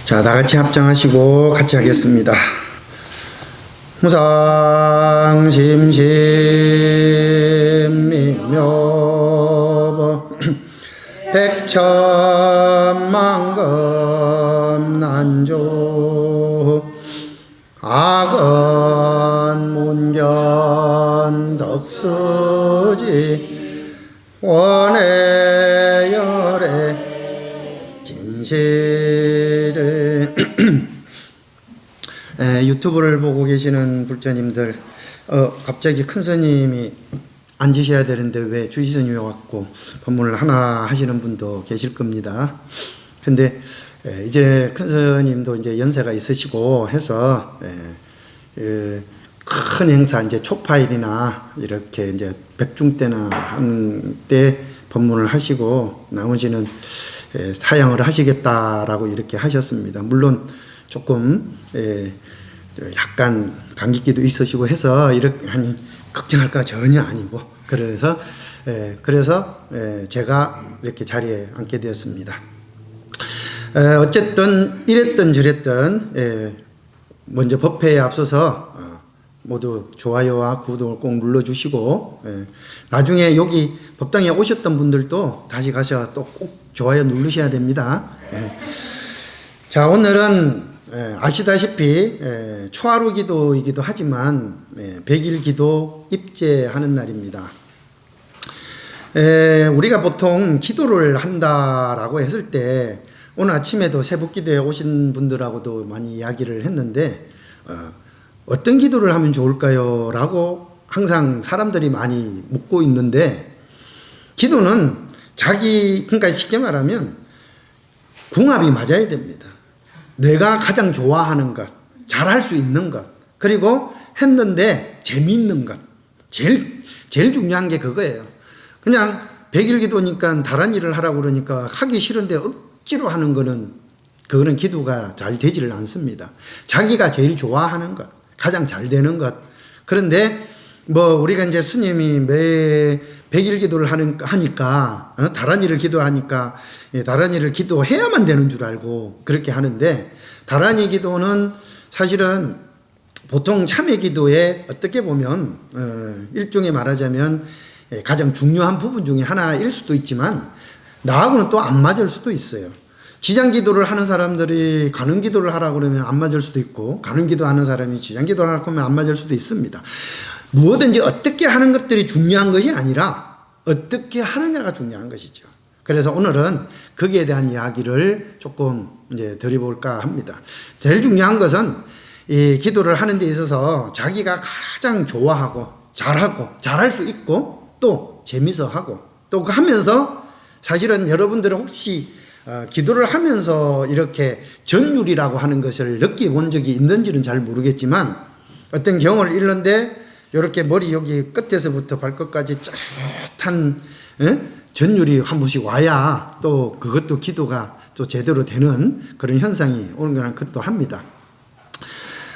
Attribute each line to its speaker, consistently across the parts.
Speaker 1: 자, 다 같이 합장하시고 같이 하겠습니다. 무상심심미묘 백천만건 난조 악언문견 덕수지 원해열애 진실을 유튜브를 보고 계시는 불자님들, 갑자기 큰 스님이 앉으셔야 되는데 왜 주시 스님이 와갖고 법문을 하나 하시는 분도 계실 겁니다. 근데 이제 큰 스님도 이제 연세가 있으시고 해서 큰 행사, 이제 초파일이나 이렇게 이제 백중 때나 한 때 법문을 하시고 나머지는 사양을 하시겠다라고 이렇게 하셨습니다. 물론 조금 약간 감기기도 있으시고 해서 이렇게 하니 걱정할까 전혀 아니고, 그래서 제가 이렇게 자리에 앉게 되었습니다. 어쨌든 이랬든 저랬든 먼저 법회에 앞서서 모두 좋아요와 구독을 꼭 눌러주시고, 나중에 여기 법당에 오셨던 분들도 다시 가서 또 꼭 좋아요 누르셔야 됩니다. 자, 오늘은 아시다시피 초하루 기도이기도 하지만 100일 기도 입제하는 날입니다. 우리가 보통 기도를 한다라고 했을 때 오늘 아침에도 새벽기도에 오신 분들하고도 많이 이야기를 했는데 어떤 기도를 하면 좋을까요? 라고 항상 사람들이 많이 묻고 있는데, 기도는 그러니까 쉽게 말하면 궁합이 맞아야 됩니다. 내가 가장 좋아하는 것, 잘할 수 있는 것, 그리고 했는데 재미있는 것. 제일 중요한 게 그거예요. 그냥 100일 기도니까 다른 일을 하라고 그러니까 하기 싫은데 억지로 하는 거는, 그거는 기도가 잘 되지를 않습니다. 자기가 제일 좋아하는 것, 가장 잘 되는 것. 그런데 우리가 이제 스님이 매 100일 기도를 하니까 다른 일을 기도하니까 다른 일을 기도해야만 되는 줄 알고 그렇게 하는데, 다란이 기도는 사실은 보통 참회 기도에 어떻게 보면 일종의 말하자면 가장 중요한 부분 중에 하나일 수도 있지만 나하고는 또 안 맞을 수도 있어요. 지장 기도를 하는 사람들이 가능 기도를 하라고 그러면 안 맞을 수도 있고, 가능 기도하는 사람이 지장 기도를 하라고 하면 안 맞을 수도 있습니다. 무엇든지 어떻게 하는 것들이 중요한 것이 아니라 어떻게 하느냐가 중요한 것이죠. 그래서 오늘은 거기에 대한 이야기를 조금 이제 드려볼까 합니다. 제일 중요한 것은 이 기도를 하는 데 있어서 자기가 가장 좋아하고 잘하고 잘할 수 있고 또 재미서 하고 또 하면서, 사실은 여러분들은 혹시 기도를 하면서 이렇게 전율이라고 하는 것을 느껴본 적이 있는지는 잘 모르겠지만, 어떤 경을 잃는데 이렇게 머리 여기 끝에서부터 발끝까지 쫙한 전율이 한 번씩 와야 또 그것도 기도가 또 제대로 되는 그런 현상이 오는 거랑 것도 합니다.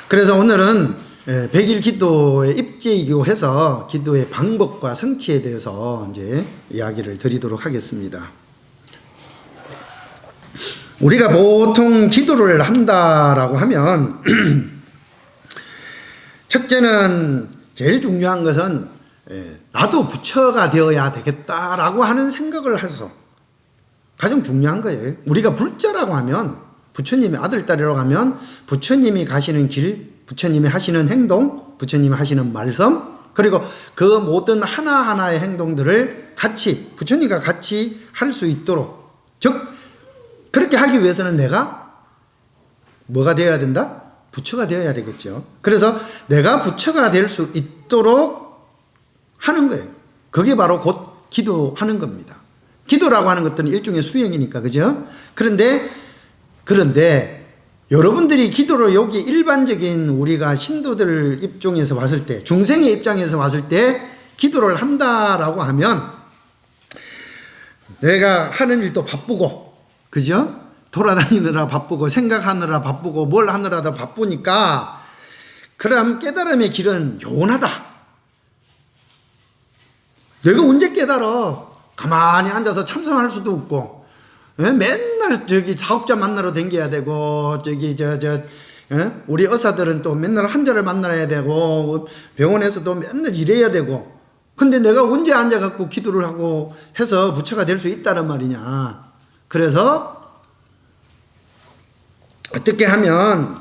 Speaker 1: 그래서 오늘은 100일 기도의 입제이기도 해서 기도의 방법과 성취에 대해서 이제 이야기를 드리도록 하겠습니다. 우리가 보통 기도를 한다라고 하면 첫째는 제일 중요한 것은 나도 부처가 되어야 되겠다라고 하는 생각을 해서 가장 중요한 거예요. 우리가 불자라고 하면 부처님의 아들, 딸이라고 하면 부처님이 가시는 길, 부처님이 하시는 행동, 부처님이 하시는 말씀, 그리고 그 모든 하나하나의 행동들을 같이 부처님과 같이 할 수 있도록, 즉 그렇게 하기 위해서는 내가 뭐가 되어야 된다? 부처가 되어야 되겠죠. 그래서 내가 부처가 될 수 있도록 하는 거예요. 그게 바로 곧 기도하는 겁니다. 기도라고 하는 것들은 일종의 수행이니까, 그죠? 그런데 여러분들이 기도를 여기 일반적인 우리가 신도들 입장에서 봤을 때, 중생의 입장에서 봤을 때 기도를 한다라고 하면 내가 하는 일도 바쁘고 그죠? 돌아다니느라 바쁘고 생각하느라 바쁘고 뭘 하느라도 바쁘니까 그럼 깨달음의 길은 요원하다. 내가 언제 깨달아? 가만히 앉아서 참선할 수도 없고, 맨날 저기 사업자 만나러 댕겨야 되고, 저기 우리 의사들은 또 맨날 환자를 만나야 되고, 병원에서도 맨날 일해야 되고. 근데 내가 언제 앉아갖고 기도를 하고 해서 부처가 될 수 있다란 말이냐. 그래서 어떻게 하면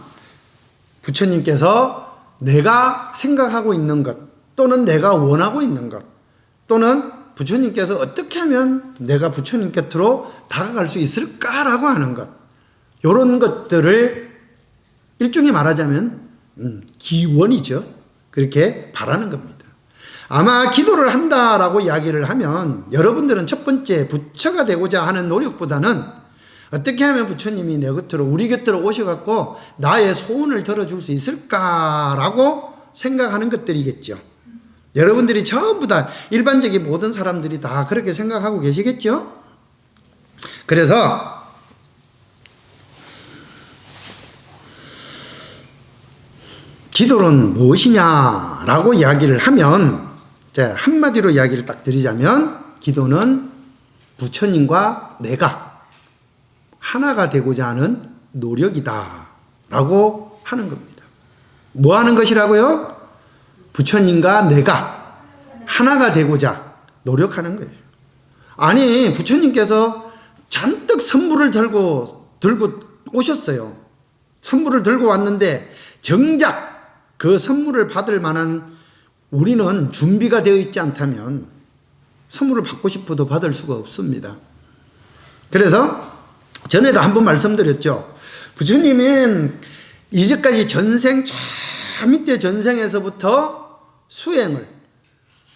Speaker 1: 부처님께서 내가 생각하고 있는 것 또는 내가 원하고 있는 것 또는 부처님께서 어떻게 하면 내가 부처님 곁으로 다가갈 수 있을까라고 하는 것, 이런 것들을 일종의 말하자면 기원이죠. 그렇게 바라는 겁니다. 아마 기도를 한다라고 이야기를 하면 여러분들은 첫 번째 부처가 되고자 하는 노력보다는 어떻게 하면 부처님이 내 곁으로 우리 곁으로 오셔갖고 나의 소원을 들어줄 수 있을까라고 생각하는 것들이겠죠. 여러분들이 전부 다 일반적인 모든 사람들이 다 그렇게 생각하고 계시겠죠. 그래서 기도는 무엇이냐라고 이야기를 하면, 한마디로 이야기를 딱 드리자면 기도는 부처님과 내가 하나가 되고자 하는 노력이다 라고 하는 겁니다. 뭐 하는 것이라고요? 부처님과 내가 하나가 되고자 노력하는 거예요. 아니, 부처님께서 잔뜩 선물을 들고 오셨어요. 선물을 들고 왔는데 정작 그 선물을 받을 만한 우리는 준비가 되어 있지 않다면 선물을 받고 싶어도 받을 수가 없습니다. 그래서 전에도 한번 말씀드렸죠. 부처님은 이제까지 전생, 저 밑에 전생에서부터 수행을,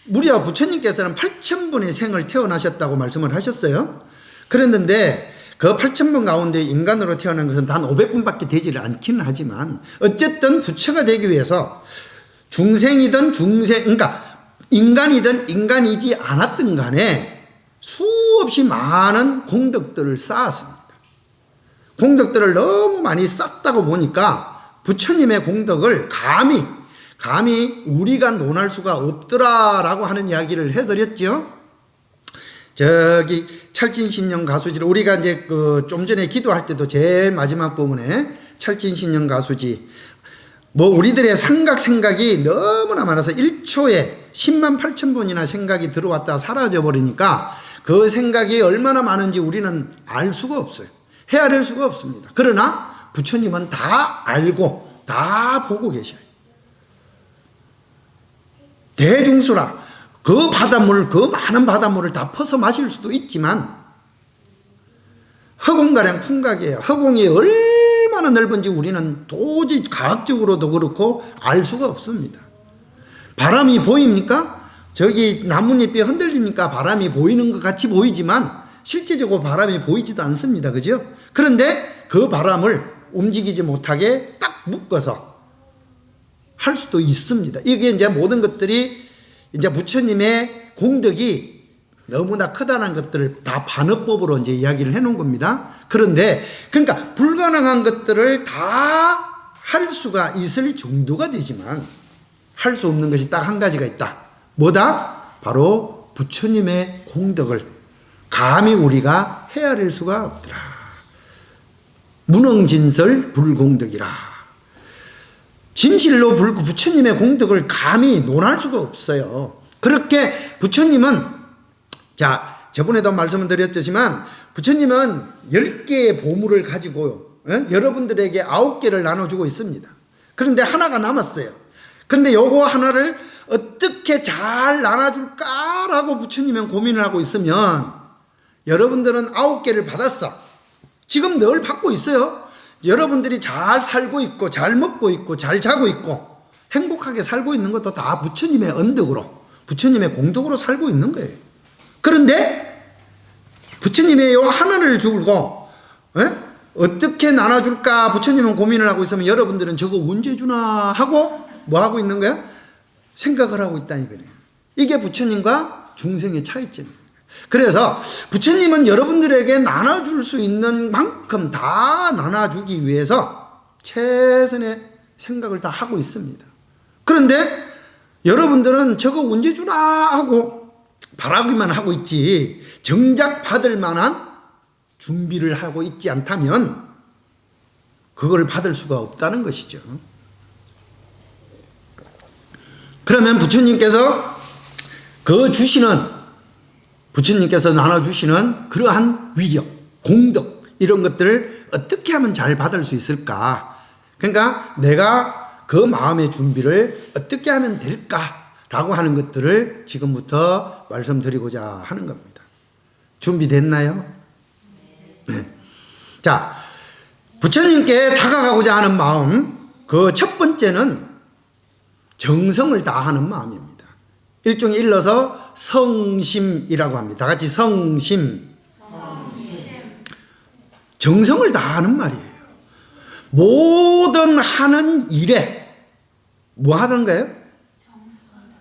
Speaker 1: 무려 부처님께서는 8,000분의 생을 태어나셨다고 말씀을 하셨어요. 그랬는데 그 8,000분 가운데 인간으로 태어난 것은 단 500분밖에 되지를 않기는 하지만 어쨌든 부처가 되기 위해서 중생이든 그러니까 인간이든 인간이지 않았든 간에 수없이 많은 공덕들을 쌓았습니다. 공덕들을 너무 많이 쌓다고 보니까 부처님의 공덕을 감히 우리가 논할 수가 없더라라고 하는 이야기를 해드렸죠. 저기 찰진신령 가수지를 우리가 이제 좀 전에 기도할 때도 제일 마지막 부분에 찰진신령 가수지, 뭐 우리들의 생각이 너무나 많아서 1초에 10만 8천 번이나 생각이 들어왔다 사라져 버리니까 그 생각이 얼마나 많은지 우리는 알 수가 없어요. 헤아릴 수가 없습니다. 그러나 부처님은 다 알고 다 보고 계셔요. 대중수라 그 바닷물, 그 많은 바닷물을 다 퍼서 마실 수도 있지만 허공가량 풍각이에요. 허공이 얼마나 넓은지 우리는 도저히 과학적으로도 그렇고 알 수가 없습니다. 바람이 보입니까? 저기 나뭇잎이 흔들리니까 바람이 보이는 것 같이 보이지만 실제적으로 바람이 보이지도 않습니다. 그죠? 그런데 그 바람을 움직이지 못하게 딱 묶어서 할 수도 있습니다. 이게 이제 모든 것들이 이제 부처님의 공덕이 너무나 크다는 것들을 다 반어법으로 이제 이야기를 해 놓은 겁니다. 그런데 그러니까 불가능한 것들을 다 할 수가 있을 정도가 되지만 할 수 없는 것이 딱 한 가지가 있다. 뭐다? 바로 부처님의 공덕을 감히 우리가 헤아릴 수가 없더라. 문흥진설 불공덕이라. 진실로 부처님의 공덕을 감히 논할 수가 없어요. 그렇게 부처님은, 자, 저번에도 말씀을 드렸지만 부처님은 10개의 보물을 가지고 여러분들에게 9개를 나눠주고 있습니다. 그런데 하나가 남았어요. 그런데 요거 하나를 어떻게 잘 나눠줄까라고 부처님은 고민을 하고 있으면 여러분들은 9개를 받았어. 지금 늘 받고 있어요. 여러분들이 잘 살고 있고 잘 먹고 있고 잘 자고 있고 행복하게 살고 있는 것도 다 부처님의 언덕으로, 부처님의 공덕으로 살고 있는 거예요. 그런데 부처님의 요 하나를 주고 어떻게 나눠줄까 부처님은 고민을 하고 있으면 여러분들은 저거 언제 주나 하고 뭐 하고 있는 거야? 생각을 하고 있다니 그래요. 이게 부처님과 중생의 차이점입니다. 그래서 부처님은 여러분들에게 나눠줄 수 있는 만큼 다 나눠주기 위해서 최선의 생각을 다 하고 있습니다. 그런데 여러분들은 저거 언제 주나 하고 바라기만 하고 있지 정작 받을 만한 준비를 하고 있지 않다면 그걸 받을 수가 없다는 것이죠. 그러면 부처님께서 부처님께서 나눠주시는 그러한 위력, 공덕 이런 것들을 어떻게 하면 잘 받을 수 있을까? 그러니까 내가 그 마음의 준비를 어떻게 하면 될까라고 하는 것들을 지금부터 말씀드리고자 하는 겁니다. 준비됐나요? 네. 자, 부처님께 다가가고자 하는 마음, 그 첫 번째는 정성을 다하는 마음입니다. 일종의 일러서 성심이라고 합니다. 다 같이 성심. 정성을 다하는 말이에요. 모든 하는 일에 뭐 하는 거예요?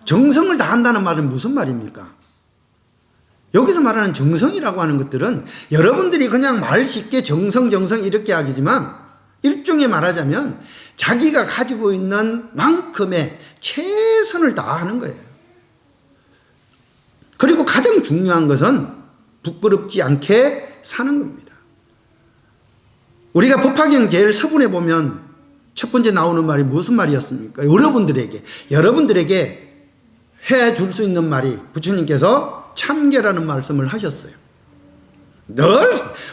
Speaker 1: 정성을 다한다는 말은 무슨 말입니까? 여기서 말하는 정성이라고 하는 것들은 여러분들이 그냥 말 쉽게 정성 이렇게 하기지만 일종의 말하자면 자기가 가지고 있는 만큼의 최선을 다하는 거예요. 그리고 가장 중요한 것은 부끄럽지 않게 사는 겁니다. 우리가 법화경 제일 서문에 보면 첫 번째 나오는 말이 무슨 말이었습니까? 여러분들에게 해줄 수 있는 말이 부처님께서 참계라는 말씀을 하셨어요. 늘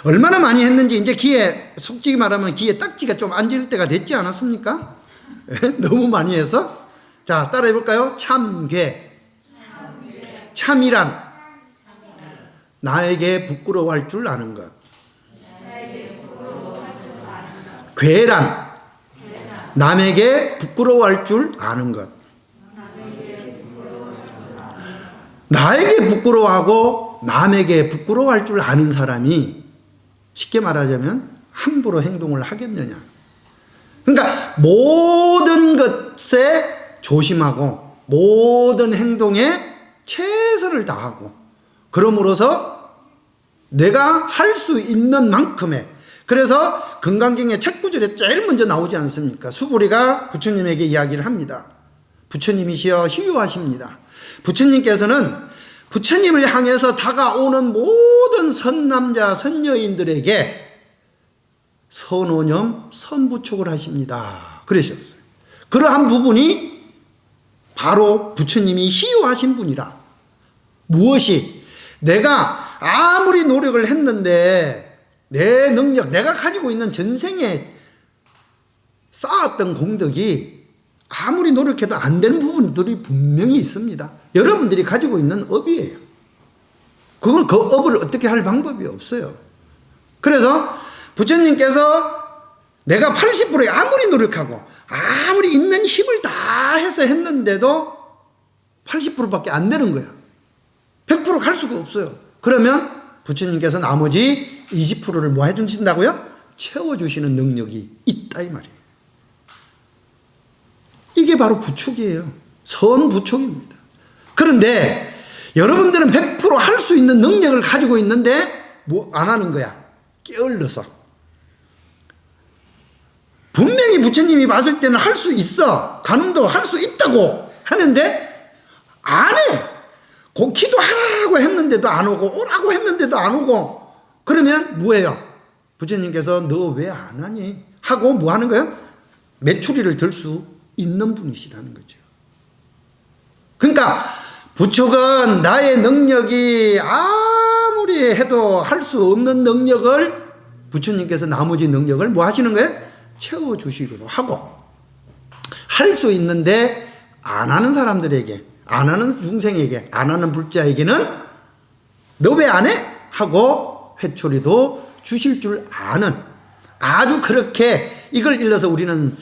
Speaker 1: 얼마나 많이 했는지 이제 귀에 솔직히 말하면 귀에 딱지가 좀 앉을 때가 됐지 않았습니까? 너무 많이 해서 자 따라해 볼까요? 참괴. 참이란 나에게 부끄러워할 줄 아는 것. 괴란 남에게 부끄러워할 줄 아는 것. 나에게 부끄러워하고 남에게 부끄러워할 줄 아는 사람이 쉽게 말하자면 함부로 행동을 하겠느냐. 그러니까 모든 것에 조심하고 모든 행동에 최선을 다하고 그럼으로써 내가 할 수 있는 만큼의 그래서 금강경의 첫 구절에 제일 먼저 나오지 않습니까? 수보리가 부처님에게 이야기를 합니다. 부처님이시여 희유하십니다. 부처님께서는 부처님을 향해서 다가오는 모든 선남자 선여인들에게 선오념 선부촉을 하십니다. 그러셨어요. 그러한 부분이 바로 부처님이 희유하신 분이라. 무엇이 내가 아무리 노력을 했는데 내 능력, 내가 가지고 있는 전생에 쌓았던 공덕이 아무리 노력해도 안 되는 부분들이 분명히 있습니다. 여러분들이 가지고 있는 업이에요. 그건 그 업을 어떻게 할 방법이 없어요. 그래서 부처님께서 내가 80%에 아무리 노력하고 아무리 있는 힘을 다 해서 했는데도 80%밖에 안 되는 거야. 100% 갈 수가 없어요. 그러면 부처님께서 나머지 20%를 뭐 해주신다고요? 채워주시는 능력이 있다 이 말이에요. 이게 바로 부촉이에요. 선부촉입니다. 그런데 여러분들은 100% 할 수 있는 능력을 가지고 있는데 뭐 안 하는 거야. 게을러서. 분명히 부처님이 봤을 때는 할 수 있어. 가능도 할 수 있다고 하는데 안 해. 기도하라고 했는데도 안 오고 오라고 했는데도 안 오고 그러면 뭐예요? 부처님께서 너 왜 안 하니? 하고 뭐 하는 거예요? 메추리를 들 수 있는 분이시라는 거죠. 그러니까 부촉은 나의 능력이 아무리 해도 할 수 없는 능력을 부처님께서 나머지 능력을 뭐 하시는 거예요? 채워주시기도 하고 할 수 있는데 안 하는 사람들에게 안 하는 중생에게 안 하는 불자에게는 너 왜 안 해? 하고 회초리도 주실 줄 아는 아주 그렇게 이걸 일러서 우리는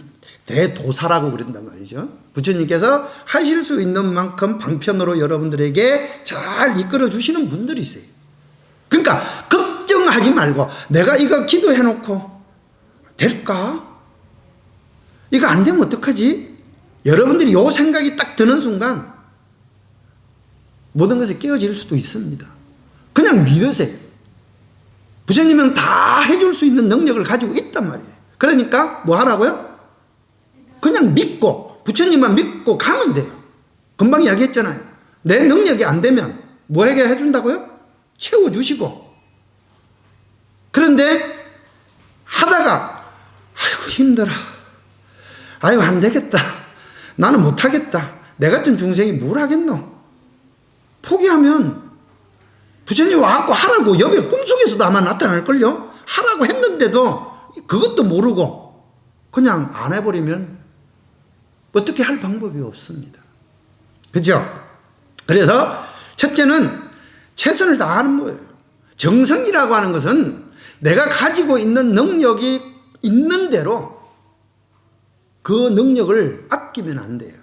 Speaker 1: 대도사라고 그런단 말이죠. 부처님께서 하실 수 있는 만큼 방편으로 여러분들에게 잘 이끌어 주시는 분들이세요. 그러니까 걱정하지 말고 내가 이거 기도해놓고 될까? 이거 안 되면 어떡하지? 여러분들이 요 생각이 딱 드는 순간 모든 것이 깨어질 수도 있습니다. 그냥 믿으세요. 부처님은 다 해줄 수 있는 능력을 가지고 있단 말이에요. 그러니까 뭐 하라고요? 그냥 믿고 부처님만 믿고 가면 돼요. 금방 이야기했잖아요. 내 능력이 안 되면 뭐에게 해준다고요? 채워주시고. 그런데 하다가 아이고 힘들어, 아이고 안 되겠다, 나는 못하겠다, 내 같은 중생이 뭘 하겠노, 포기하면 부처님이 와갖고 하라고 옆에 꿈속에서도 아마 나타날걸요. 하라고 했는데도 그것도 모르고 그냥 안 해버리면 어떻게 할 방법이 없습니다. 그죠? 그래서 첫째는 최선을 다하는 거예요. 정성이라고 하는 것은 내가 가지고 있는 능력이 있는 대로 그 능력을 아끼면 안 돼요.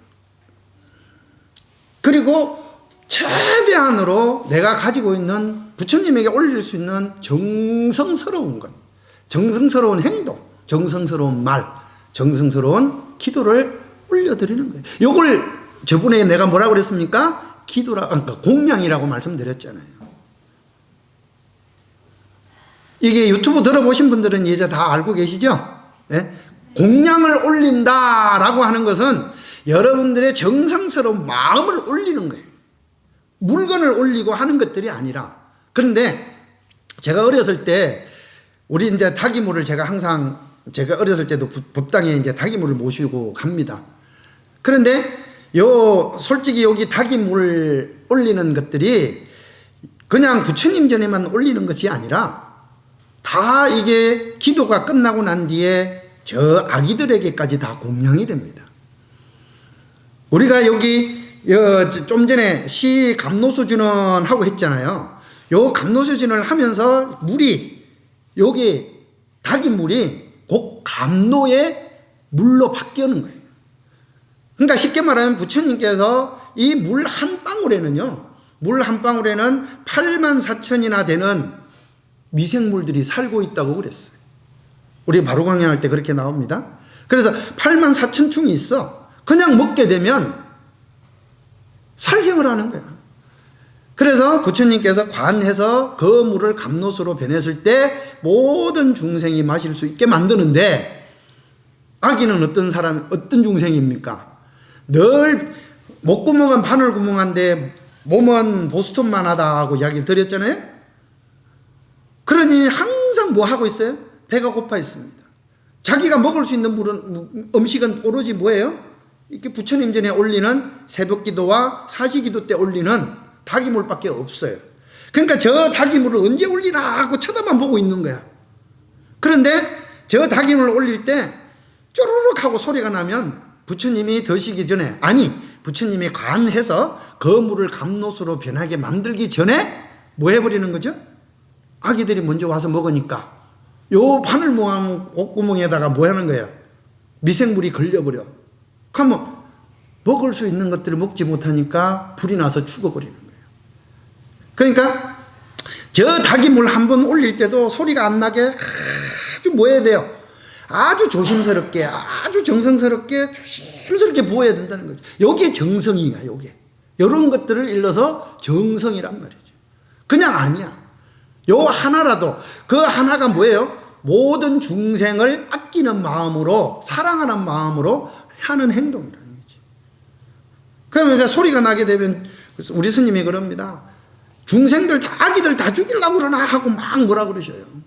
Speaker 1: 그리고 최대한으로 내가 가지고 있는 부처님에게 올릴 수 있는 정성스러운 것, 정성스러운 행동, 정성스러운 말, 정성스러운 기도를 올려드리는 거예요. 요걸 저번에 내가 뭐라고 그랬습니까? 그러니까 공양이라고 말씀드렸잖아요. 이게 유튜브 들어보신 분들은 이제 다 알고 계시죠? 네? 공양을 올린다라고 하는 것은 여러분들의 정성스러운 마음을 올리는 거예요. 물건을 올리고 하는 것들이 아니라. 그런데 제가 어렸을 때 우리 이제 다기물을 제가 어렸을 때도 법당에 이제 다기물을 모시고 갑니다. 그런데 솔직히 여기 다기물 올리는 것들이 그냥 부처님 전에만 올리는 것이 아니라 다 이게 기도가 끝나고 난 뒤에 저 아기들에게까지 다 공양이 됩니다. 우리가 여기 좀 전에 시 감로수준은 하고 했잖아요. 요 감로수준을 하면서 물이 여기 다기물이 곧 감로의 물로 바뀌는 거예요. 그러니까 쉽게 말하면 부처님께서 이 물 한 방울에는요, 물 한 방울에는 84,000이나 되는 미생물들이 살고 있다고 그랬어요. 우리 바로 강연할 때 그렇게 나옵니다. 그래서 84,000충이 있어. 그냥 먹게 되면 살생을 하는 거야. 그래서 부처님께서 관해서 그 물을 감로수로 변했을 때 모든 중생이 마실 수 있게 만드는데, 아기는 어떤 중생입니까? 늘 목구멍은 바늘구멍한데 몸은 보스톤만 하다고 이야기 드렸잖아요. 그러니 항상 뭐 하고 있어요? 배가 고파 있습니다. 자기가 먹을 수 있는 음식은 오로지 뭐예요? 이렇게 부처님 전에 올리는 새벽기도와 사시기도 때 올리는 다기물밖에 없어요. 그러니까 저 다기물을 언제 올리나 하고 쳐다만 보고 있는 거야. 그런데 저 다기물을 올릴 때 쪼르륵 하고 소리가 나면 부처님이 드시기 전에, 아니 부처님이 관해서 그 물을 감로수로 변하게 만들기 전에 뭐 해버리는 거죠? 아기들이 먼저 와서 먹으니까 요 바늘 모양 옷구멍에다가 뭐 하는 거예요? 미생물이 걸려버려. 그러면 먹을 수 있는 것들을 먹지 못하니까 불이 나서 죽어버리는 거예요. 그러니까 저 다기물 한 번 올릴 때도 소리가 안 나게 아주 뭐 해야 돼요? 아주 조심스럽게, 아주 정성스럽게, 조심스럽게 부어야 된다는 거죠. 여기에 정성이야, 요게. 이런 것들을 일러서 정성이란 말이죠. 그냥 아니야. 요 하나라도, 그 하나가 뭐예요? 모든 중생을 아끼는 마음으로, 사랑하는 마음으로 하는 행동이라는 거지. 그러면 이제 소리가 나게 되면 우리 스님이 그럽니다. 중생들 다, 아기들 다 죽이려고 그러나 하고 막 뭐라 그러셔요.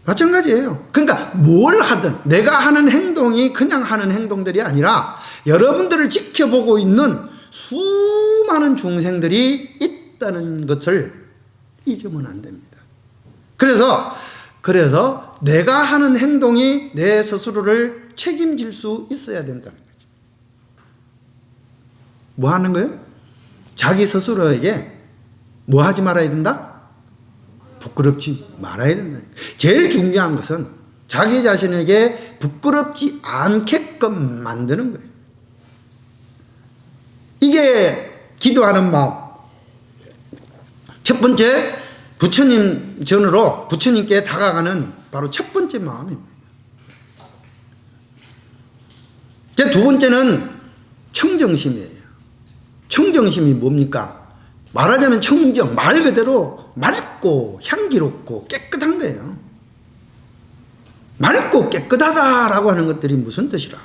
Speaker 1: 마찬가지예요. 그러니까 뭘 하든 내가 하는 행동이 그냥 하는 행동들이 아니라 여러분들을 지켜보고 있는 수많은 중생들이 있다는 것을 잊으면 안 됩니다. 그래서 내가 하는 행동이 내 스스로를 책임질 수 있어야 된다는 거죠. 뭐 하는 거예요? 자기 스스로에게 뭐 하지 말아야 된다? 부끄럽지 말아야 된다. 제일 중요한 것은 자기 자신에게 부끄럽지 않게끔 만드는 거예요. 이게 기도하는 마음. 첫 번째, 부처님 전으로 부처님께 다가가는 바로 첫 번째 마음입니다. 두 번째는 청정심이에요. 청정심이 뭡니까? 말하자면 청정, 말 그대로 맑고 향기롭고 깨끗한 거예요. 맑고 깨끗하다라고 하는 것들이 무슨 뜻이라?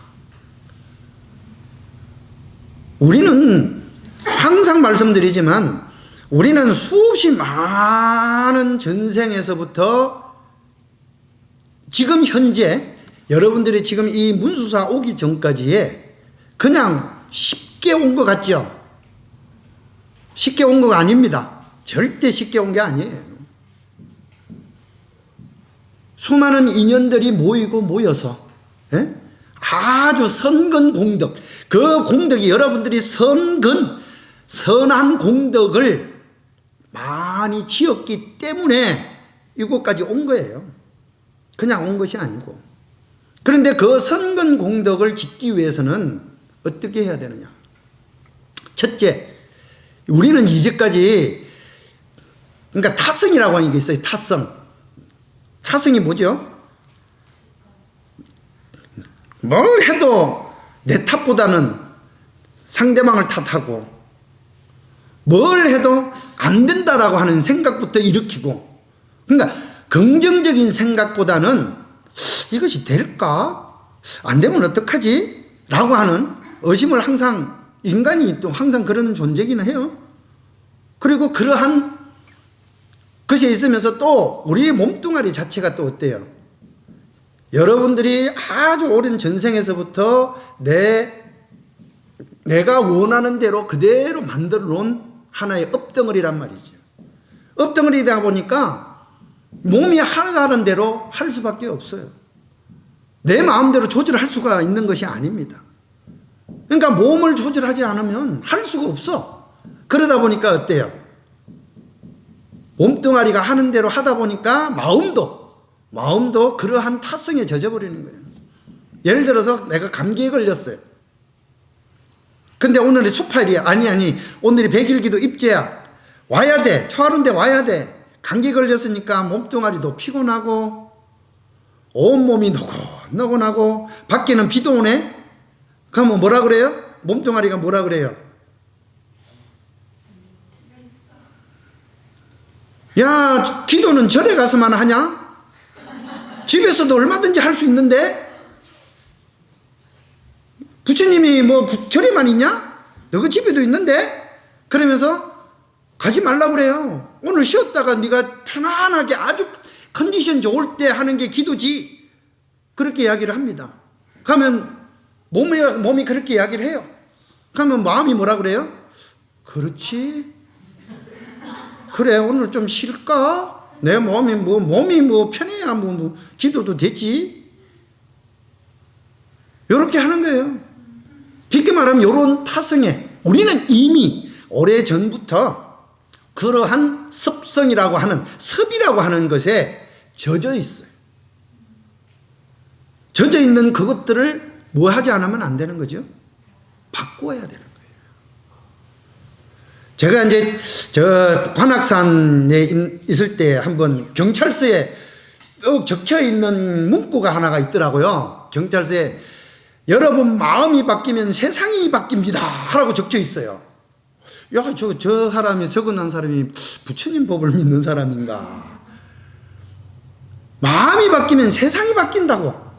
Speaker 1: 우리는 항상 말씀드리지만 우리는 수없이 많은 전생에서부터 지금 현재 여러분들이 지금 이 문수사 오기 전까지에 그냥 쉽게 온 것 같죠? 쉽게 온 거 아닙니다. 절대 쉽게 온 게 아니에요. 수많은 인연들이 모여서 아주 선근 공덕, 그 공덕이 여러분들이 선한 공덕을 많이 지었기 때문에 이곳까지 온 거예요. 그냥 온 것이 아니고. 그런데 그 선근 공덕을 짓기 위해서는 어떻게 해야 되느냐? 첫째, 우리는 이제까지, 그러니까 타성이라고 하는 게 있어요. 타성이 뭐죠? 뭘 해도 내 탓보다는 상대방을 탓하고, 뭘 해도 안 된다라고 하는 생각부터 일으키고, 그러니까 긍정적인 생각보다는 이것이 될까? 안 되면 어떡하지? 라고 하는 의심을 항상, 인간이 또 항상 그런 존재기는 해요. 그리고 그러한 것이 있으면서 또 우리 몸뚱아리 자체가 또 어때요? 여러분들이 아주 오랜 전생에서부터 내가 원하는 대로 그대로 만들어 놓은 하나의 엎덩어리란 말이죠. 엎덩어리다 보니까 몸이 하는 대로 할 수밖에 없어요. 내 마음대로 조절할 수가 있는 것이 아닙니다. 그러니까 몸을 조절하지 않으면 할 수가 없어. 그러다 보니까 어때요? 몸뚱아리가 하는 대로 하다 보니까 마음도 그러한 타성에 젖어버리는 거예요. 예를 들어서 내가 감기에 걸렸어요. 근데 오늘이 초파일이야. 아니 오늘이 100일기도 입제야. 와야 돼. 초하루인데 와야 돼. 감기 걸렸으니까 몸뚱아리도 피곤하고 온몸이 노곤노곤하고 밖에는 비도 오네. 그러면 뭐라 그래요? 몸뚱아리가 뭐라 그래요? 야, 기도는 절에 가서만 하냐? 집에서도 얼마든지 할 수 있는데? 부처님이 뭐 절에만 있냐? 너그 집에도 있는데? 그러면서 가지 말라고 그래요. 오늘 쉬었다가 네가 편안하게 아주 컨디션 좋을 때 하는 게 기도지. 그렇게 이야기를 합니다. 그러면 몸이 그렇게 이야기를 해요. 그러면 마음이 뭐라 그래요? 그렇지. 그래, 오늘 좀 쉴까? 내 몸이 편해야 기도도 되지. 요렇게 하는 거예요. 쉽게 말하면 요런 타성에 우리는 이미 오래전부터 그러한 습성이라고 하는, 습이라고 하는 것에 젖어 있어요. 젖어 있는 그것들을 뭐 하지 않으면 안 되는 거죠? 바꾸어야 되는 거예요. 제가 이제 저 관악산에 있을 때 한번 경찰서에 쭉 적혀 있는 문구가 하나가 있더라고요. 경찰서에 여러분 마음이 바뀌면 세상이 바뀝니다 하라고 적혀 있어요. 야, 저 사람이, 적어놓은 사람이 부처님 법을 믿는 사람인가? 마음이 바뀌면 세상이 바뀐다고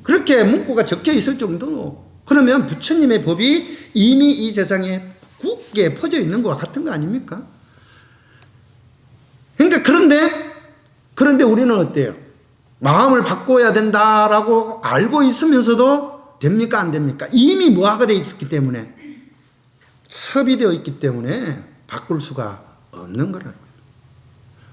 Speaker 1: 그렇게 문구가 적혀 있을 정도. 그러면 부처님의 법이 이미 이 세상에 굳게 퍼져 있는 것과 같은 거 아닙니까? 그러니까 그런데 우리는 어때요? 마음을 바꿔야 된다라고 알고 있으면서도 됩니까? 안 됩니까? 이미 뭐가 되어 있기 때문에, 섭이 되어 있기 때문에 바꿀 수가 없는 거라고요.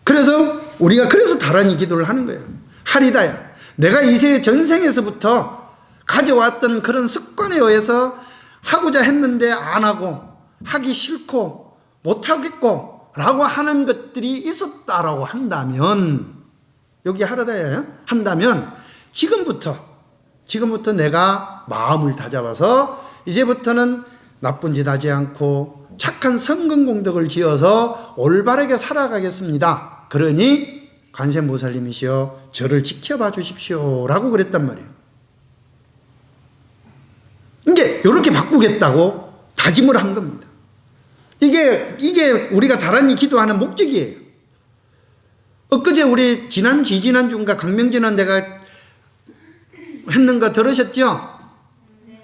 Speaker 1: 그래서 우리가 다란히 기도를 하는 거예요. 하리다야. 내가 이세 전생에서부터 가져왔던 그런 습관에 의해서 하고자 했는데 안 하고, 하기 싫고 못 하겠고 라고 하는 것들이 있었다라고 한다면, 여기 하리다야 한다면 지금부터 내가 마음을 다잡아서 이제부터는 나쁜 짓 하지 않고 착한 성근공덕을 지어서 올바르게 살아가겠습니다. 그러니 관세음보살님이시여 저를 지켜봐 주십시오 라고 그랬단 말이에요. 이제 이렇게 바꾸겠다고 다짐을 한 겁니다. 이게 우리가 다란히 기도하는 목적이에요. 엊그제 우리 지난주인가 강명진은 내가 했는 거 들으셨죠?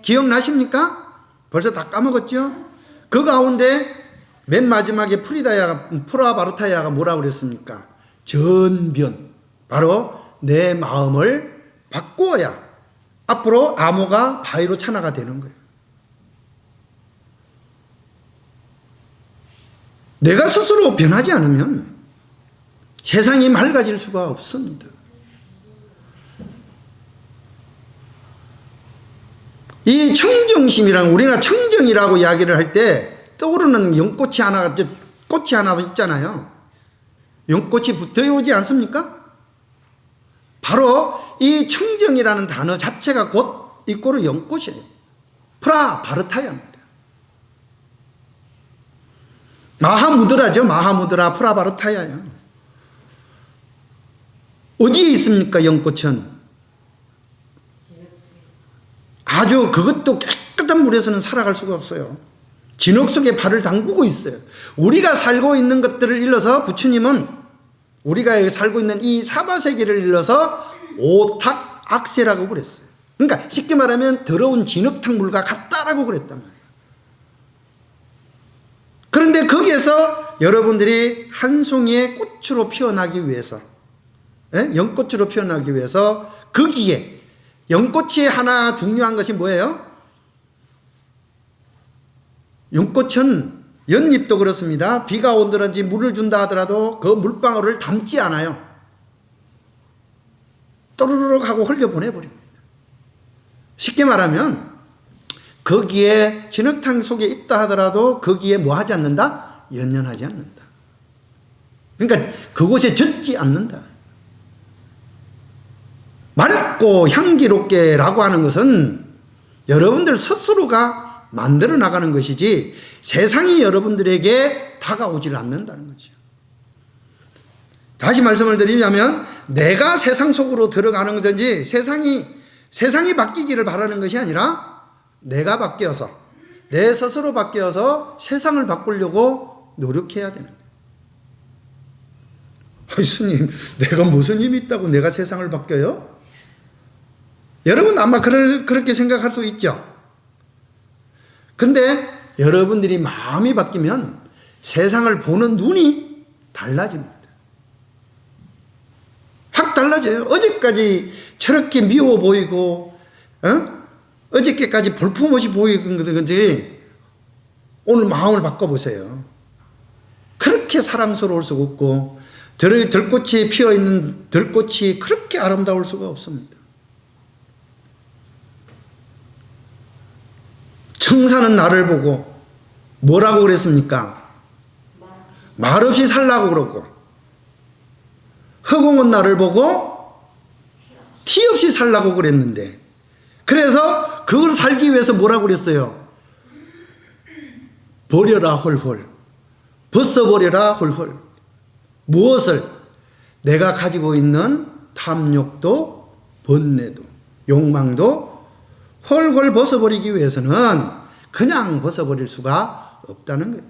Speaker 1: 기억나십니까? 벌써 다 까먹었죠? 그 가운데 맨 마지막에 프라바르타야가 뭐라고 그랬습니까? 전변. 바로 내 마음을 바꾸어야 앞으로 암호가 바이로 찬화가 되는 거예요. 내가 스스로 변하지 않으면 세상이 맑아질 수가 없습니다. 이 청정심이랑 우리가 청정이라고 이야기를 할 때 떠오르는 연꽃이 하나 있잖아요. 연꽃이 붙어오지 않습니까? 바로 이 청정이라는 단어 자체가 곧 이꼬르 연꽃이에요. 프라바르타야입니다. 마하무드라죠. 마하무드라 프라바르타야요. 어디에 있습니까? 연꽃은 아주 그것도 깨끗한 물에서는 살아갈 수가 없어요. 진흙 속에 발을 담그고 있어요. 우리가 살고 있는 것들을 일러서 부처님은 우리가 살고 있는 이 사바세계를 일러서 오탁악세라고 그랬어요. 그러니까 쉽게 말하면 더러운 진흙탕 물과 같다라고 그랬단 말이에요. 그런데 거기에서 여러분들이 한 송이의 꽃으로 피어나기 위해서, 연꽃으로 피어나기 위해서 거기에 연꽃이 하나 중요한 것이 뭐예요? 연꽃은 연잎도 그렇습니다. 비가 온다든지 물을 준다 하더라도 그 물방울을 담지 않아요. 또르르륵 하고 흘려보내버립니다. 쉽게 말하면 거기에 진흙탕 속에 있다 하더라도 거기에 뭐 하지 않는다? 연연하지 않는다. 그러니까 그곳에 젖지 않는다. 맑고 향기롭게라고 하는 것은 여러분들 스스로가 만들어 나가는 것이지 세상이 여러분들에게 다가오질 않는다는 거죠. 다시 말씀을 드리자면 내가 세상 속으로 들어가는 거든지 세상이 바뀌기를 바라는 것이 아니라 내가 바뀌어서 내 스스로 바뀌어서 세상을 바꾸려고 노력해야 되는 거예요. 스님, 내가 무슨 힘이 있다고 내가 세상을 바뀌어요? 여러분 아마 그렇게 생각할 수 있죠. 근데 여러분들이 마음이 바뀌면 세상을 보는 눈이 달라집니다. 확 달라져요. 어제까지 저렇게 미워 보이고 어저께까지 볼품없이 보이던 건지 오늘 마음을 바꿔보세요. 그렇게 사랑스러울 수가 없고 들꽃이 피어있는 들꽃이 그렇게 아름다울 수가 없습니다. 청사는 나를 보고 뭐라고 그랬습니까? 말없이 살라고 그러고, 허공은 나를 보고 티 없이 살라고 그랬는데, 그래서 그걸 살기 위해서 뭐라고 그랬어요? 버려라 홀홀, 벗어버려라 홀홀. 무엇을? 내가 가지고 있는 탐욕도 번뇌도 욕망도 홀홀 벗어버리기 위해서는 그냥 벗어버릴 수가 없다는 거예요.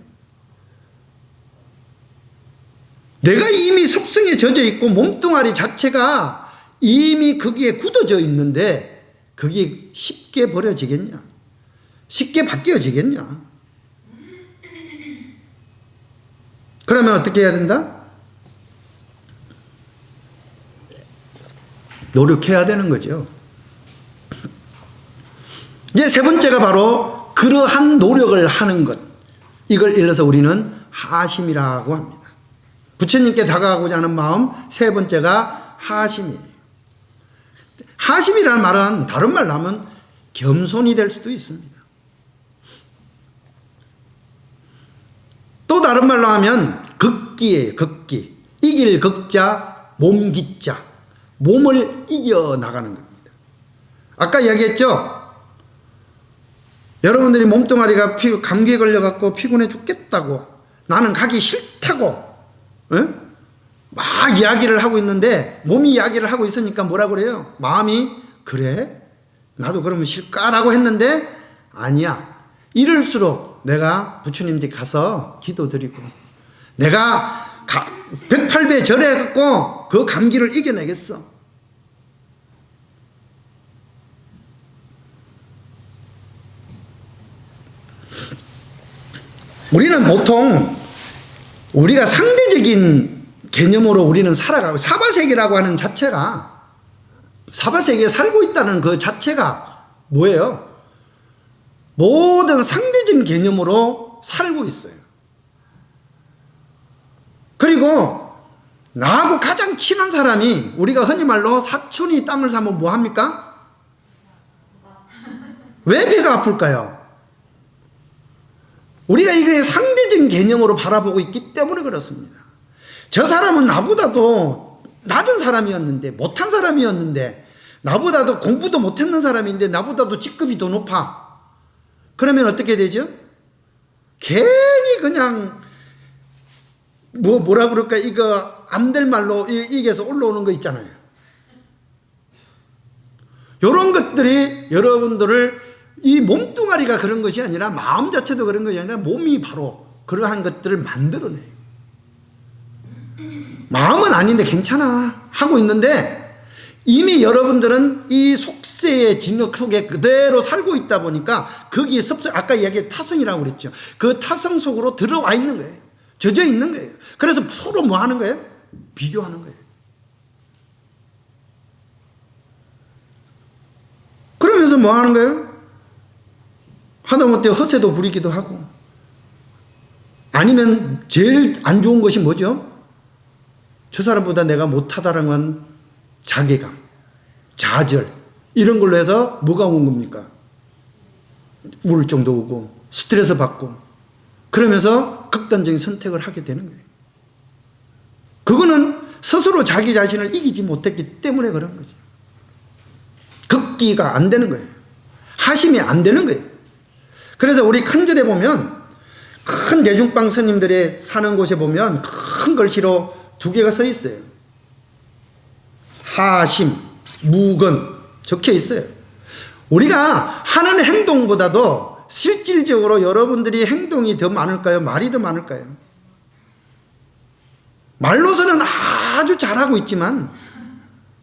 Speaker 1: 내가 이미 습성에 젖어 있고 몸뚱아리 자체가 이미 거기에 굳어져 있는데 그게 쉽게 버려지겠냐? 쉽게 바뀌어지겠냐? 그러면 어떻게 해야 된다? 노력해야 되는 거죠. 이제 세 번째가 바로 그러한 노력을 하는 것. 이걸 일러서 우리는 하심이라고 합니다. 부처님께 다가가고자 하는 마음 세 번째가 하심이에요. 하심이라는 말은 다른 말로 하면 겸손이 될 수도 있습니다. 또 다른 말로 하면 극기예요. 극기. 이길 극자, 몸기자. 몸을 이겨나가는 겁니다. 아까 이야기했죠? 여러분들이 몸뚱아리가 감기에 걸려갖고 피곤해 죽겠다고, 나는 가기 싫다고 막 이야기를 하고 있는데, 몸이 이야기를 하고 있으니까 뭐라 그래요? 마음이 그래? 나도 그러면 싫까라고 했는데 아니야. 이럴수록 내가 부처님 집 가서 기도드리고 내가 108배 절해갖고 그 감기를 이겨내겠어. 우리는 보통 우리가 상대적인 개념으로 우리는 살아가고 사바세계라고 하는 자체가 사바세계에 살고 있다는 그 자체가 뭐예요? 모든 상대적인 개념으로 살고 있어요. 그리고 나하고 가장 친한 사람이 우리가 흔히 말로 사촌이 땀을 싸면 뭐 합니까? 왜 배가 아플까요? 우리가 이게 상대적인 개념으로 바라보고 있기 때문에 그렇습니다. 저 사람은 나보다도 낮은 사람이었는데 못한 사람이었는데 나보다도 공부도 못했는 사람인데 나보다도 직급이 더 높아. 그러면 어떻게 되죠? 괜히 그냥 뭐라 그럴까 이거 안 될 말로 이게서 올라오는 거 있잖아요. 이런 것들이 여러분들을 이 몸뚱아리가 그런 것이 아니라 마음 자체도 그런 것이 아니라 몸이 바로 그러한 것들을 만들어내요. 마음은 아닌데 괜찮아 하고 있는데 이미 여러분들은 이 속세의 진흙 속에 그대로 살고 있다 보니까 거기에 아까 이야기한 타성이라고 그랬죠. 그 타성 속으로 들어와 있는 거예요. 젖어 있는 거예요. 그래서 서로 뭐 하는 거예요? 비교하는 거예요. 그러면서 뭐 하는 거예요? 하다못해 허세도 부리기도 하고 아니면 제일 안 좋은 것이 뭐죠? 저 사람보다 내가 못하다는 건 자괴감, 좌절 이런 걸로 해서 뭐가 온 겁니까? 우울증도 오고 스트레스 받고 그러면서 극단적인 선택을 하게 되는 거예요. 그거는 스스로 자기 자신을 이기지 못했기 때문에 그런 거죠. 극기가 안 되는 거예요. 하심이 안 되는 거예요. 그래서 우리 큰절에 보면 큰 대중방 스님들의 사는 곳에 보면 큰 글씨로 2개가 써 있어요. 하심, 무건 적혀 있어요. 우리가 하는 행동보다도 실질적으로 여러분들이 행동이 더 많을까요? 말이 더 많을까요? 말로서는 아주 잘하고 있지만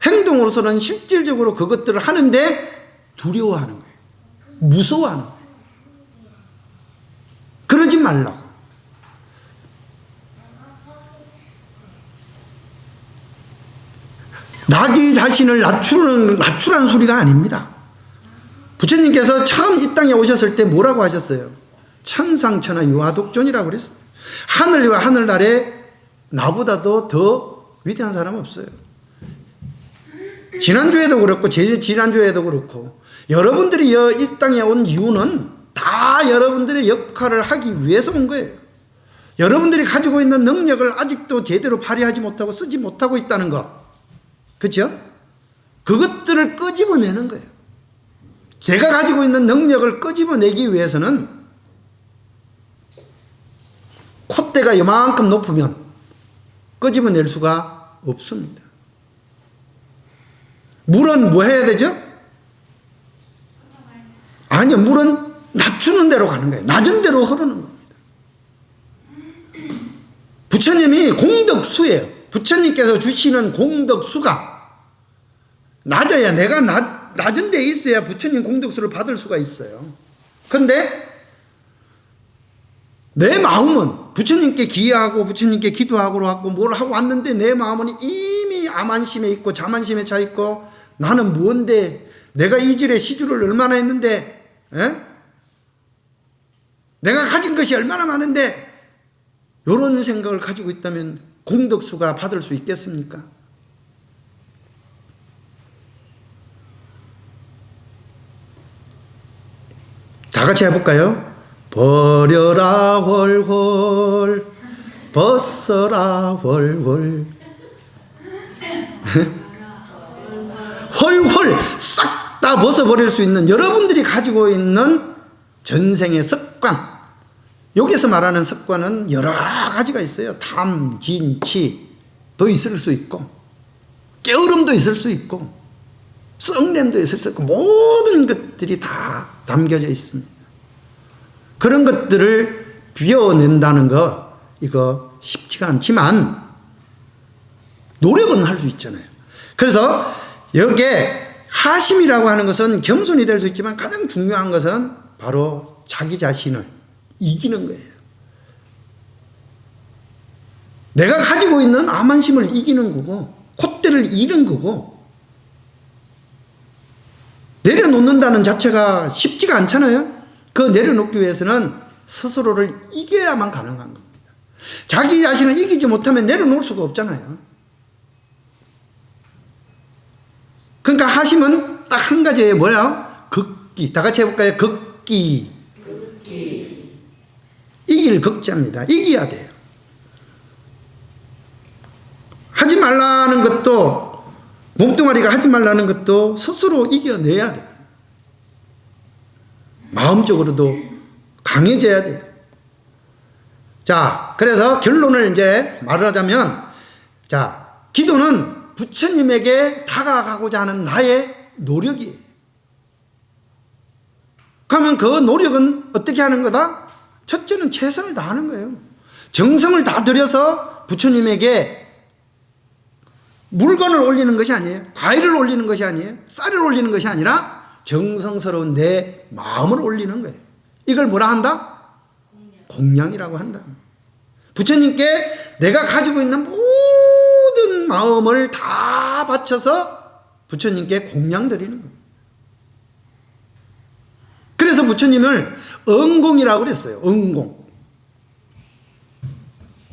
Speaker 1: 행동으로서는 실질적으로 그것들을 하는데 두려워하는 거예요. 무서워하는 거예요. 그러지 말라고. 자기 자신을 낮추라는 소리가 아닙니다. 부처님께서 처음 이 땅에 오셨을 때 뭐라고 하셨어요? 천상천하 유아독존이라고 그랬어요. 하늘과 하늘 아래 나보다도 더 위대한 사람 없어요. 지난주에도 그렇고 지난주에도 그렇고 여러분들이 이 땅에 온 이유는 다 여러분들의 역할을 하기 위해서 온 거예요. 여러분들이 가지고 있는 능력을 아직도 제대로 발휘하지 못하고 쓰지 못하고 있다는 것. 그렇죠? 그것들을 끄집어내는 거예요. 제가 가지고 있는 능력을 끄집어내기 위해서는 콧대가 요만큼 높으면 끄집어낼 수가 없습니다. 물은 뭐 해야 되죠? 아니요, 물은 낮추는 대로 가는 거예요. 낮은 대로 흐르는 겁니다. 부처님이 공덕수예요. 부처님께서 주시는 공덕수가 낮아야 내가 낮은 데에 있어야 부처님 공덕수를 받을 수가 있어요. 그런데 내 마음은 부처님께 기여하고 부처님께 기도하고 뭘 하고 왔는데 내 마음은 이미 암안심에 있고 자만심에 차 있고 나는 무언데 내가 이 질에 시주를 얼마나 했는데 내가 가진 것이 얼마나 많은데 이런 생각을 가지고 있다면 공덕수가 받을 수 있겠습니까? 다 같이 해볼까요? 버려라 헐헐 벗어라 헐헐 헐헐 싹 다 벗어버릴 수 있는 여러분들이 가지고 있는 전생의 습관, 여기서 말하는 습관은 여러 가지가 있어요. 탐, 진, 치도 있을 수 있고 게으름도 있을 수 있고 썩냄도 있을 수 있고 모든 것들이 다 담겨져 있습니다. 그런 것들을 비워낸다는 거 이거 쉽지가 않지만 노력은 할 수 있잖아요. 그래서 여기에 하심이라고 하는 것은 겸손이 될 수 있지만 가장 중요한 것은 바로 자기 자신을 이기는 거예요. 내가 가지고 있는 암만심을 이기는 거고 콧대를 잃은 거고 내려놓는다는 자체가 쉽지가 않잖아요. 그 내려놓기 위해서는 스스로를 이겨야만 가능한 겁니다. 자기 자신을 이기지 못하면 내려놓을 수가 없잖아요. 그러니까 하심은 딱 한 가지예요. 뭐야? 극기. 다 같이 해볼까요? 극기. 이길 극자입니다. 이겨야 돼요. 하지 말라는 것도, 몸뚱아리가 하지 말라는 것도 스스로 이겨내야 돼요. 마음적으로도 강해져야 돼요. 자, 그래서 결론을 이제 말하자면, 자, 기도는 부처님에게 다가가고자 하는 나의 노력이에요. 그러면 그 노력은 어떻게 하는 거다? 첫째는 최선을 다하는 거예요. 정성을 다 들여서 부처님에게 물건을 올리는 것이 아니에요. 과일을 올리는 것이 아니에요. 쌀을 올리는 것이 아니라 정성스러운 내 마음을 올리는 거예요. 이걸 뭐라 한다? 공양이라고 한다. 부처님께 내가 가지고 있는 모든 마음을 다 바쳐서 부처님께 공양 드리는 거예요. 그래서 부처님을 응공이라고 그랬어요. 응공.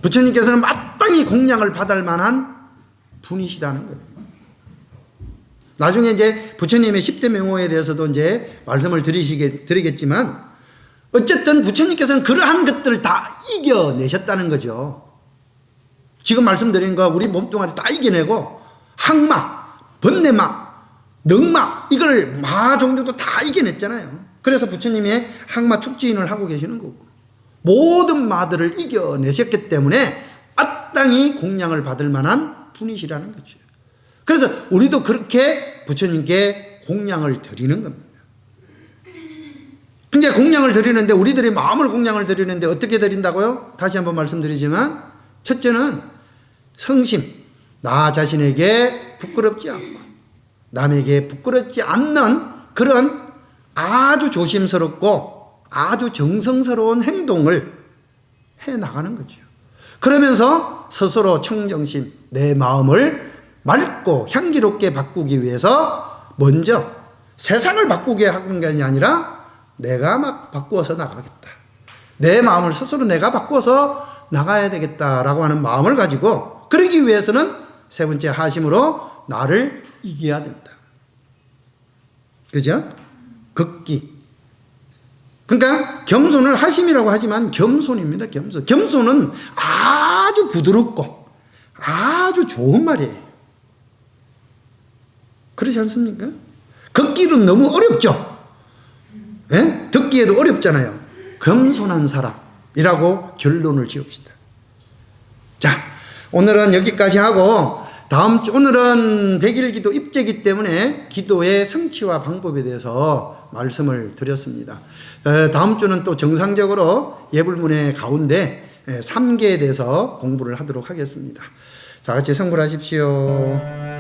Speaker 1: 부처님께서는 마땅히 공양을 받을 만한 분이시다는 거예요. 나중에 이제 부처님의 10대 명호에 대해서도 이제 말씀을 드리겠지만 어쨌든 부처님께서는 그러한 것들을 다 이겨내셨다는 거죠. 지금 말씀드린 거 우리 몸뚱아리 다 이겨내고 항마, 번뇌마, 넉마 이걸 마 종류도 다 이겨냈잖아요. 그래서 부처님의 항마 축지인을 하고 계시는 거고 모든 마들을 이겨내셨기 때문에 마땅히 공양을 받을 만한 분이시라는 거죠. 그래서 우리도 그렇게 부처님께 공양을 드리는 겁니다. 그러니까 공양을 드리는데 우리들의 마음을 공양을 드리는데 어떻게 드린다고요? 다시 한번 말씀드리지만 첫째는 성심, 나 자신에게 부끄럽지 않고 남에게 부끄럽지 않는 그런 아주 조심스럽고 아주 정성스러운 행동을 해나가는 거죠. 그러면서 스스로 청정심, 내 마음을 맑고 향기롭게 바꾸기 위해서 먼저 세상을 바꾸게 하는 게 아니라 내가 막 바꾸어서 나가겠다. 내 마음을 스스로 내가 바꾸어서 나가야 되겠다라고 하는 마음을 가지고 그러기 위해서는 세 번째 하심으로 나를 이겨야 된다. 그죠? 극기. 그러니까 겸손을 하심이라고 하지만 겸손입니다. 겸손. 겸손은 아주 부드럽고 아주 좋은 말이에요. 그렇지 않습니까? 걷기는 너무 어렵죠. 예? 듣기에도 어렵잖아요. 겸손한 사람이라고 결론을 지읍시다. 자, 오늘은 여기까지 하고 다음 주 오늘은 100일 기도 입제이기 때문에 기도의 성취와 방법에 대해서 말씀을 드렸습니다. 다음 주는 또 정상적으로 예불문의 가운데 3계에 대해서 공부를 하도록 하겠습니다. 다 같이 성불하십시오.